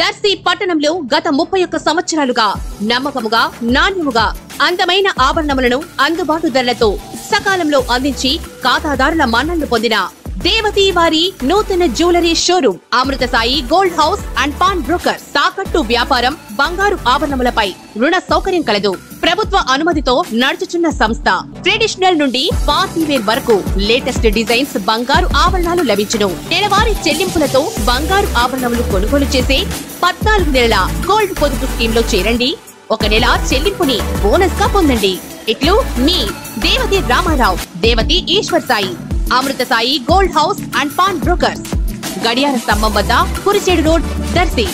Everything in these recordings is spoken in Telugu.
దర్శి పట్టణంలో గత 31 సంవత్సరాలుగా నమ్మకముగా నాణ్యముగా అందమైన ఆభరణములను అందుబాటు ధరలతో సకాలంలో అందించి ఖాతాదారుల మన్ననలు పొందిన దేవతి వారి నూతన jewellery showroom Amrutha Sai gold house and pawn brokers. తాకట్టు వ్యాపారం, బంగారు ఆభరణములపై రుణ సౌకర్యం కలదు. ప్రభుత్వ అనుమతితో నడుచుచున్న సంస్థ. ట్రెడిషనల్ నుండి పార్టీ వేర్ వరకు లేటెస్ట్ డిజైన్స్ బంగారు ఆభరణాలు లభించును. నెలవారీ చెల్లింపులతో బంగారు ఆభరణములు కొనుగోలు చేసే 14 నెలల గోల్డ్ పొదుపు స్కీమ్ లో చేరండి. 1 నెల చెల్లింపుని బోనస్ గా పొందండి. ఇట్లు మీ Devathi Ramarao, Devathi Eshwar Sai, Amrutha Sai gold house and pawn brokers, గడియార స్తంభం వద్ద కురిచేడు రోడ్, దర్శి.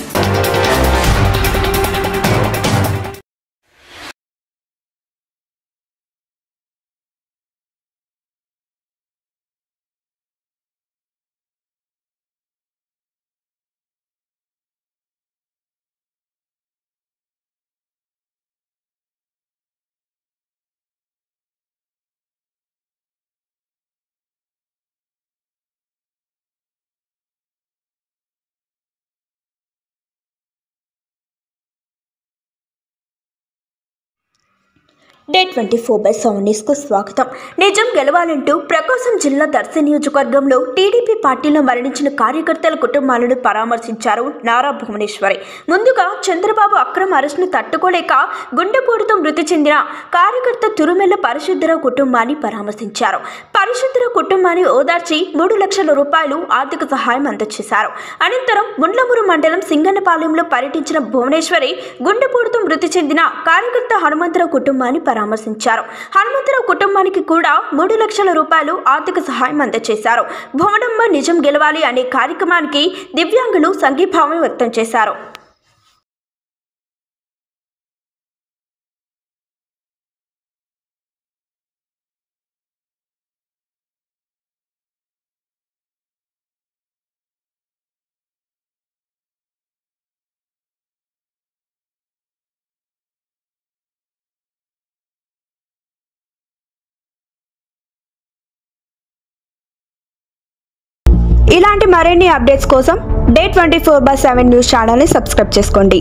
డే 24/7 న్యూస్కు స్వాగతం. నిజం గెలవాలంటూ ప్రకాశం జిల్లా దర్శి నియోజకవర్గంలో టీడీపీ పార్టీలో మరణించిన కార్యకర్తల కుటుంబాలను పరామర్శించారు నారా భువనేశ్వరి. ముందుగా చంద్రబాబు అక్రమ అరెస్టును తట్టుకోలేక గుండెపోటుతో మృతి చెందిన కార్యకర్త తురుమెల్ల పరిశుద్ధరావు కుటుంబాన్ని పరామర్శించారు. పరిశుద్ధరావు కుటుంబాన్ని ఓదార్చి 3 లక్షల రూపాయలు ఆర్థిక సహాయం అందజేశారు. అనంతరం ముండ్లమూరు మండలం సింగన్నపాలెంలో పర్యటించిన భువనేశ్వరి గుండెపోటుతో మృతి చెందిన కార్యకర్త హనుమంతరావు కుటుంబాన్ని పరామర్శించారు. హనుమంతరావు కుటుంబానికి కూడా 3 లక్షల రూపాయలు ఆర్థిక సహాయం అందజేశారు. భవనమ్మ నిజం గెలవాలి అనే కార్యక్రమానికి దివ్యాంగులు సంఘీభావం వ్యక్తం చేశారు. ఇలాంటి మరిన్ని అప్డేట్స్ కోసం డే 24/7 న్యూస్ ఛానల్ని సబ్స్క్రైబ్ చేసుకోండి.